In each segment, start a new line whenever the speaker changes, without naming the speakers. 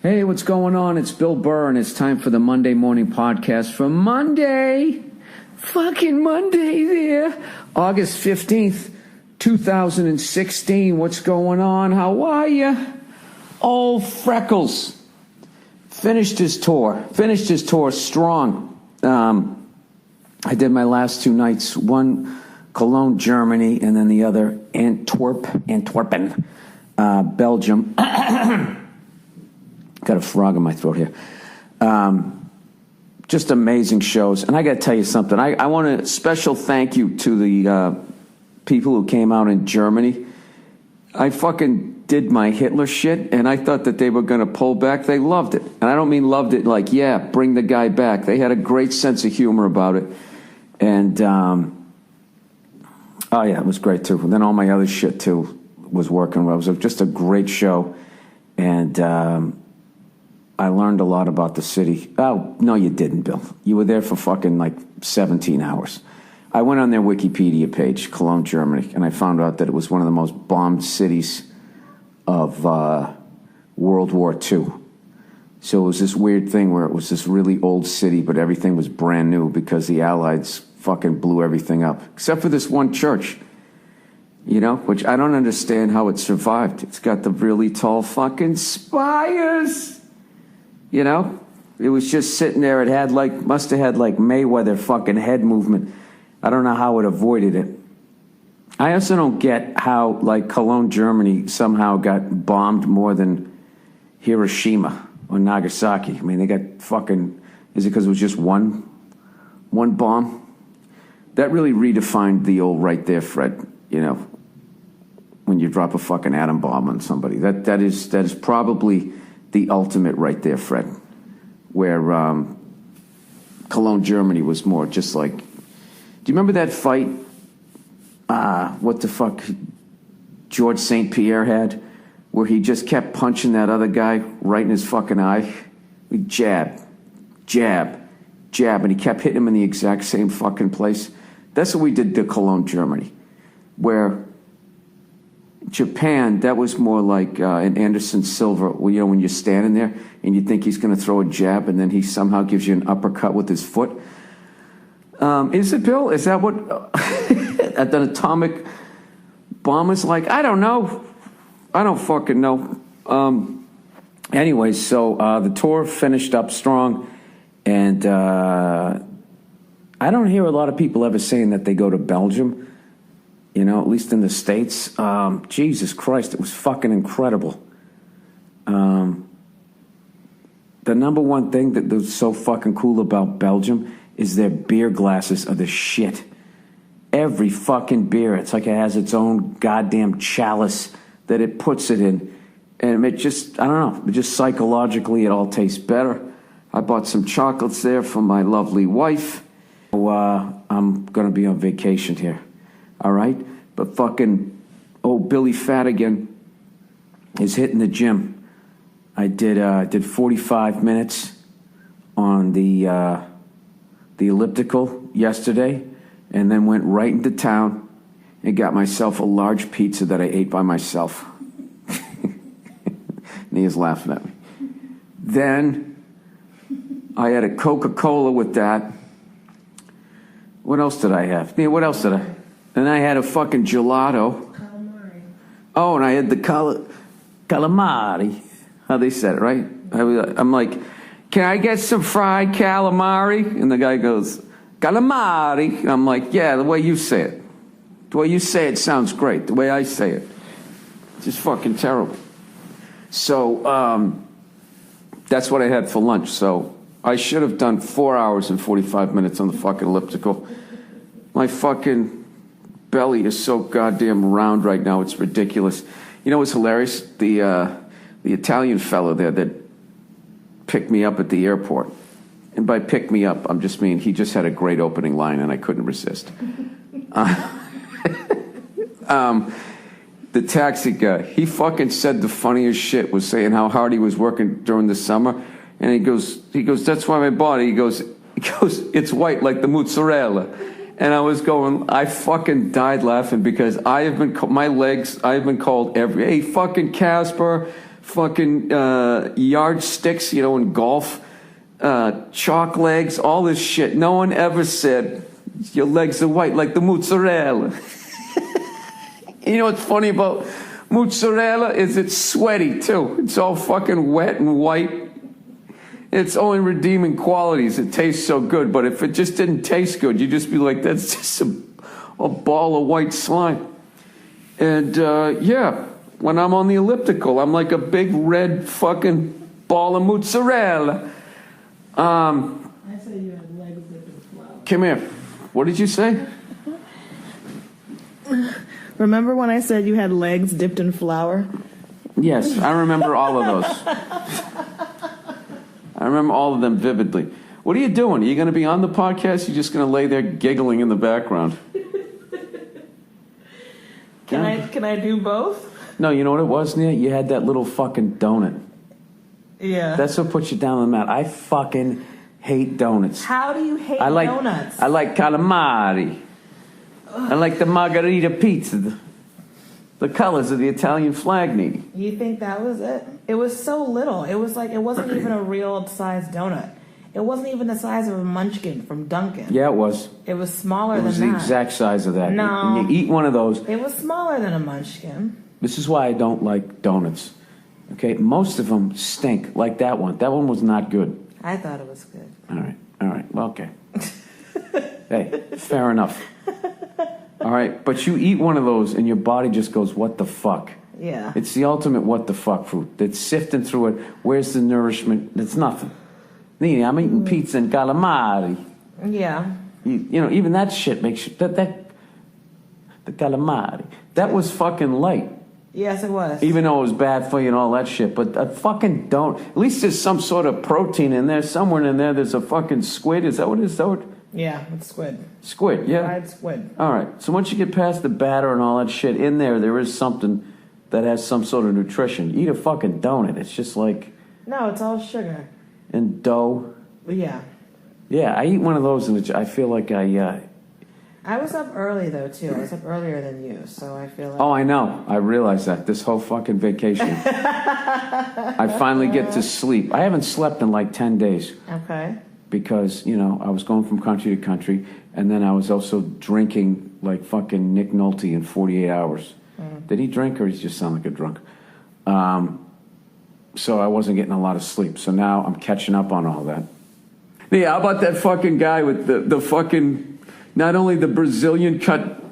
Hey, what's going on? It's Bill Burr, and it's time for the Monday morning podcast for Monday. Fucking Monday there. August 15th, 2016. What's going on? How are you? Old Freckles. Finished his tour strong. I did my last two nights. One, Cologne, Germany, and then the other, Antwerpen, Belgium. Got a frog in my throat here. Just amazing shows. And I got to tell you something. I want a special thank you to the people who came out in Germany. I fucking did my Hitler shit, and I thought that they were going to pull back. They loved it. And I don't mean loved it like, yeah, bring the guy back. They had a great sense of humor about it. And, oh, yeah, it was great, too. And then all my other shit, too, was working well. It was just a great show. And I learned a lot about the city. Oh, no, you didn't, Bill. You were there for fucking like 17 hours. I went on their Wikipedia page, Cologne, Germany, and I found out that it was one of the most bombed cities of World War II. So it was this weird thing where it was this really old city, but everything was brand new because the Allies fucking blew everything up. Except for this one church, you know, which I don't understand how it survived. It's got the really tall fucking spires. You know, it was just sitting there. It had must have had like Mayweather fucking head movement. I don't know how it avoided it. I also don't get how like Cologne, Germany somehow got bombed more than Hiroshima or Nagasaki. I mean, they got fucking, is it because it was just one bomb? That really redefined the old right there, Fred, you know, when you drop a fucking atom bomb on somebody. That is probably the ultimate right there, Fred, where Cologne, Germany was more just like, do you remember that fight, what the fuck George St. Pierre had, where he just kept punching that other guy right in his fucking eye? Jab, jab, jab, and he kept hitting him in the exact same fucking place. That's what we did to Cologne, Germany, where Japan, that was more like an Anderson Silva, you know, when you're standing there and you think he's going to throw a jab and then he somehow gives you an uppercut with his foot. Is it, Bill? Is that what an atomic bomb is like? I don't know. I don't fucking know. Anyways, so the tour finished up strong, and I don't hear a lot of people ever saying that they go to Belgium. You know, at least in the States. Jesus Christ, it was fucking incredible. The number one thing that was so fucking cool about Belgium is their beer glasses are the shit. Every fucking beer, it's like it has its own goddamn chalice that it puts it in. And it just, I don't know, it just psychologically it all tastes better. I bought some chocolates there for my lovely wife. So, I'm going to be on vacation here. All right, but fucking old Billyfatagain is hitting the gym. I did 45 minutes on the elliptical yesterday, and then went right into town and got myself a large pizza that I ate by myself. Nia's laughing at me. Then I had a Coca-Cola with that. What else did I have? Nia, what else did I? And I had a fucking gelato.
Calamari.
Oh, and I had the calamari. How they said it, right? I'm like, can I get some fried calamari? And the guy goes, calamari. And I'm like, yeah, the way you say it. The way you say it sounds great. The way I say it, it's just fucking terrible. So that's what I had for lunch. So I should have done 4 hours and 45 minutes on the fucking elliptical. My fucking belly is so goddamn round right now, it's ridiculous. You know what's hilarious? The Italian fellow there that picked me up at the airport, and by pick me up, I'm just mean he just had a great opening line and I couldn't resist. The taxi guy, he fucking said the funniest shit, was saying how hard he was working during the summer, and he goes, that's why my body, he goes, it's white like the mozzarella. And I fucking died laughing because I have been called hey, fucking Casper, fucking yardsticks, in golf, chalk legs, all this shit. No one ever said your legs are white like the mozzarella. You know what's funny about mozzarella is it's sweaty too. It's all fucking wet and white. Its only redeeming qualities, it tastes so good. But if it just didn't taste good, you'd just be like, that's just a ball of white slime. And when I'm on the elliptical, I'm like a big red fucking ball of mozzarella.
I said you had legs dipped in flour.
Come here. What did you say?
Remember when I said you had legs dipped in flour?
Yes, I remember all of those. I remember all of them vividly. What are you doing? Are you going to be on the podcast? You're just going to lay there giggling in the background.
Can I do both?
No, you know what it was, Nia? You had that little fucking donut.
Yeah.
That's what puts you down on the mat. I fucking hate donuts.
How do you hate donuts?
I like calamari. Ugh. I like the margarita pizza. The colors of the Italian flag, Nia.
You think that was it? It was so little. It was like, it wasn't even a real size donut. It wasn't even the size of a munchkin from Dunkin'.
Yeah, it was.
It was smaller than that.
It was the exact size of that.
No.
When you eat one of those.
It was smaller than a munchkin.
This is why I don't like donuts. Okay, most of them stink, like that one. That one was not good.
I thought it was good.
All right. Well, okay. Hey, fair enough. All right, but you eat one of those and your body just goes, what the fuck?
Yeah.
It's the ultimate what the fuck food. It's sifting through it. Where's the nourishment? It's nothing. I'm eating pizza and calamari.
Yeah.
Even that shit makes you... The calamari. That was fucking light.
Yes, it was.
Even though it was bad for you and all that shit. But I fucking don't... At least there's some sort of protein in there. Somewhere in there, there's a fucking squid. Is that what it is?
Yeah, it's squid.
Squid, yeah.
Fried squid.
All right. So once you get past the batter and all that shit, in there is something that has some sort of nutrition. You eat a fucking donut. It's just like...
No, it's all sugar.
And dough.
Yeah.
Yeah, I eat one of those and I feel like I
was up early, though, too. I was up earlier than you, so I feel like...
Oh, I know. I realized that this whole fucking vacation. I finally get to sleep. I haven't slept in like 10 days.
Okay.
Because, I was going from country to country, and then I was also drinking like fucking Nick Nolte in 48 hours. Mm. Did he drink, or he just sound like a drunk? So I wasn't getting a lot of sleep. So now I'm catching up on all that. Yeah, how about that fucking guy with the fucking, not only the Brazilian cut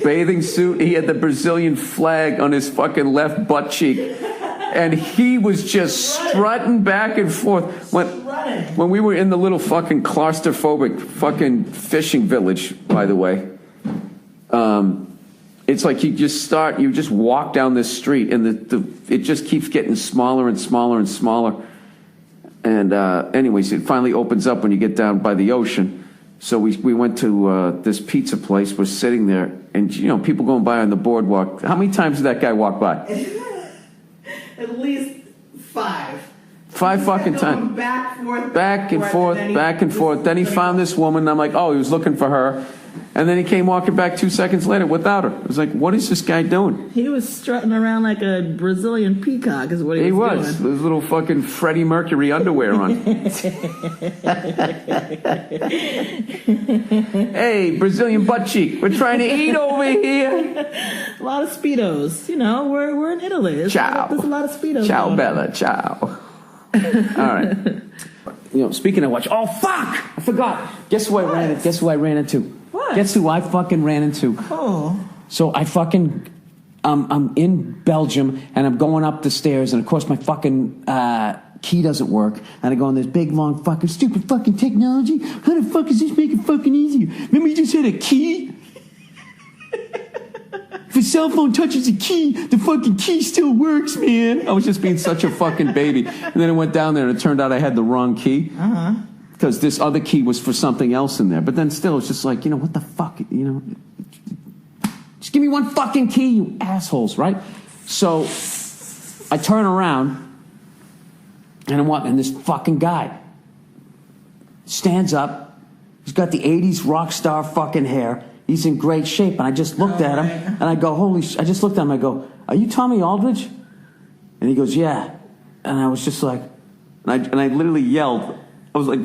bathing suit, he had the Brazilian flag on his fucking left butt cheek. And he was just strutting back and forth. When we were in the little fucking claustrophobic fucking fishing village, by the way, it's like you just walk down this street and it just keeps getting smaller and smaller and smaller. And anyways, it finally opens up when you get down by the ocean. So we went to this pizza place. We're sitting there, and people going by on the boardwalk. How many times did that guy walk by?
At least 5.
5 fucking times.
Back
and forth. Then he found this woman, and I'm like, oh, he was looking for her. And then he came walking back 2 seconds later without her. I was like, what is this guy doing?
He was strutting around like a Brazilian peacock is what he was doing.
He was. His little fucking Freddie Mercury underwear on. Hey, Brazilian butt cheek. We're trying to eat over here.
A lot of Speedos. We're in Italy. There's a lot of Speedos.
Ciao, Bella. Ciao. All right. Speaking of which, oh fuck! I forgot. Guess who I ran into?
What?
Guess who I fucking ran into?
Oh.
So I fucking, I'm in Belgium and I'm going up the stairs, and of course my fucking key doesn't work, and I go on this big long fucking stupid fucking technology. How the fuck is this make it fucking easier? Remember you just had a key? If a cell phone touches a key, the fucking key still works, man. I was just being such a fucking baby. And then I went down there and it turned out I had the wrong key.
Uh-huh.
Because this other key was for something else in there. But then still, it's just like, what the fuck, Just give me one fucking key, you assholes, right? So I turn around and I'm walking, and this fucking guy stands up
He's got the 80s rock star fucking hair. He's in great shape. And I just looked at him, and I go, I just looked at him, I go, are you Tommy Aldridge? And he goes, yeah. And I was just like, and I literally yelled. I was like,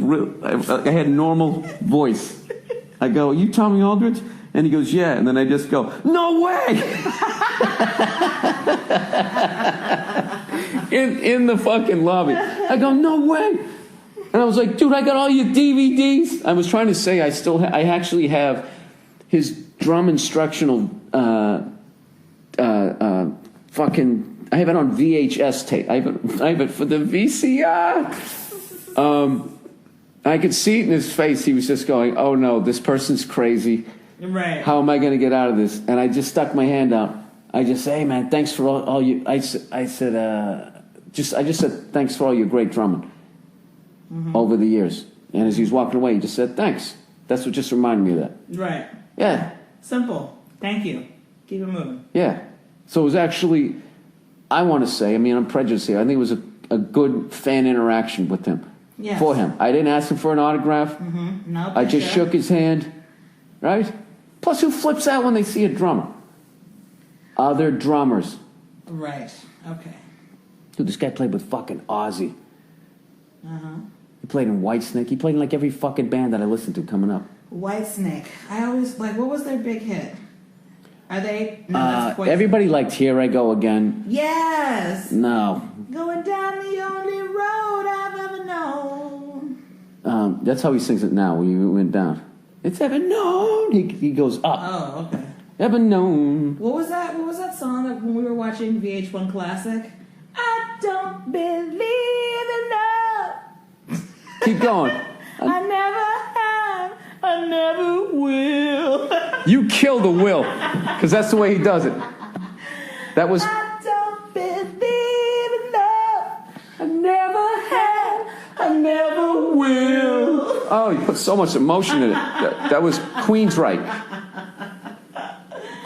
I had normal voice. I go, are you Tommy Aldridge? And he goes, yeah. And then I just go, no way! in the fucking lobby. I go, no way! And I was like, dude, I got all your DVDs. I was trying to say I actually have his drum instructional fucking, I have it on VHS tape. I have it for the VCR. I could see it in his face. He was just going, oh no, this person's crazy.
Right.
How am I going to get out of this? And I just stuck my hand out. I just say, hey man, thanks for all you. I just said thanks for all your great drumming over the years. And as he was walking away, he just said thanks. That's what just reminded me of that.
Right.
Yeah.
Simple. Thank you. Keep it moving.
Yeah. So it was actually, I want to say, I mean, I'm prejudiced here. I think it was a good fan interaction with him.
Yes.
For him. I didn't ask him for an autograph.
No.
I just shook his hand. Right? Plus, who flips out when they see a drummer? Other drummers.
Right. Okay.
Dude, this guy played with fucking Ozzy. He played in Whitesnake. He played in like every fucking band that I listened to coming up.
Whitesnake. I always, what was their big hit? Are they? No, that's Poison.
Everybody liked Here I Go Again.
Yes.
No.
Going down the only road I've ever known.
That's how he sings it now. When you went down. It's ever known. He goes up.
Oh, okay.
Ever known.
What was that song that when we were watching VH1 Classic? I don't believe in love.
Keep going.
I never have. I never will.
You kill the will, because that's the way he does it. That was.
I don't believe in love. I never have. I never will.
Oh, you put so much emotion in it. That was Queensryche.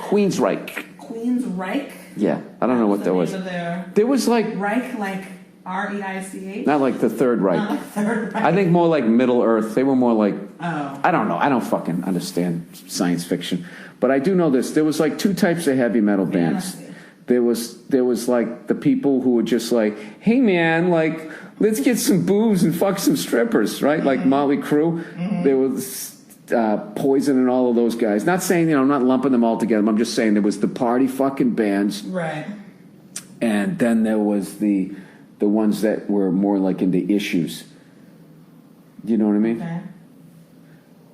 Queensryche.
Queensryche?
Yeah, I don't know what that was. There was like
Reich, like R-E-I-C-H?
not like the Third Reich.
Not like Third Reich.
I think more like Middle Earth. They were more like
Oh.
I don't know. I don't fucking understand science fiction, but I do know this. There was like two types of heavy metal bands. There was like the people who were just like, hey man, like let's get some booze and fuck some strippers, right? Like Motley Crue. There was Poison and all of those guys. Not saying, I'm not lumping them all together. I'm just saying there was the party fucking bands.
Right.
And then there was the ones that were more like into issues. Do you know what I mean?
Okay.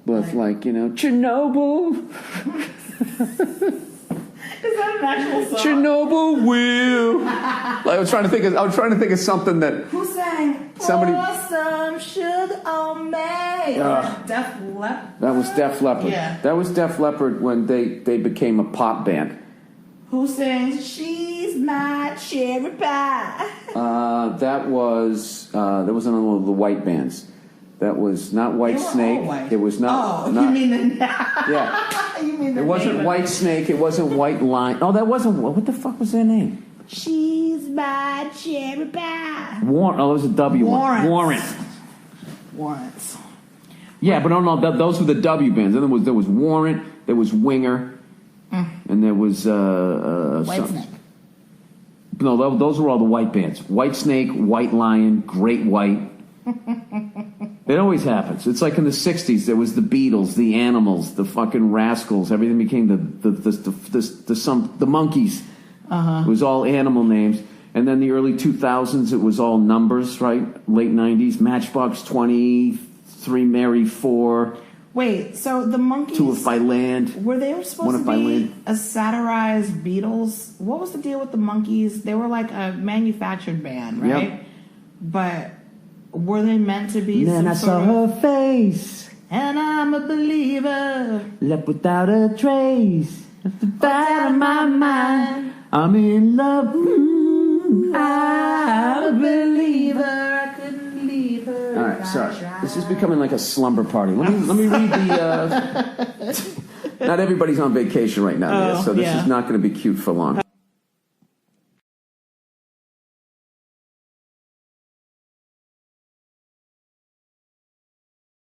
With like, Chernobyl.
Is that an actual song?
Chernobyl will. Like, I was trying to think of something that
Who sang?
Somebody-
Pour some sugar on me. Def Leppard.
That was Def Leppard.
Yeah.
That was Def Leppard when they became a pop band.
Who sings She's My Cherry Pie?
That was another one of the white bands. That was not White
They were all
Snake.
white.
It was not.
Oh,
not,
you mean the
yeah.
You mean the
It wasn't
name of
White Snake. It wasn't White Line. Oh, that wasn't. What the fuck was their name?
She's My Cherry Pie.
Warren. Oh, that was a W one.
Warrants.
Yeah, but no, those were the W bands. Then there was Warrant. There was Winger. And there was
White Snake.
No, those were all the white bands. White Snake, White Lion, Great White. It always happens. It's like in the '60s. There was the Beatles, the Animals, the fucking Rascals. Everything became the Monkeys. It was all animal names. And then the early 2000s, it was all numbers, right? Late '90s, Matchbox 20, 3 Mary 4.
Wait, so the Monkeys...
Two If I Land.
Were they supposed to be a satirized Beatles? What was the deal with the Monkeys? They were like a manufactured band, right?
Yep.
But were they meant to be
Then I saw her face.
And I'm a believer.
Left without a trace. Left out of my mind. I'm in love.
I'm a believer. I couldn't leave her.
All right, sorry. This is becoming like a slumber party. Let me read the. Not everybody's on vacation right now, so this is not going to be cute for long.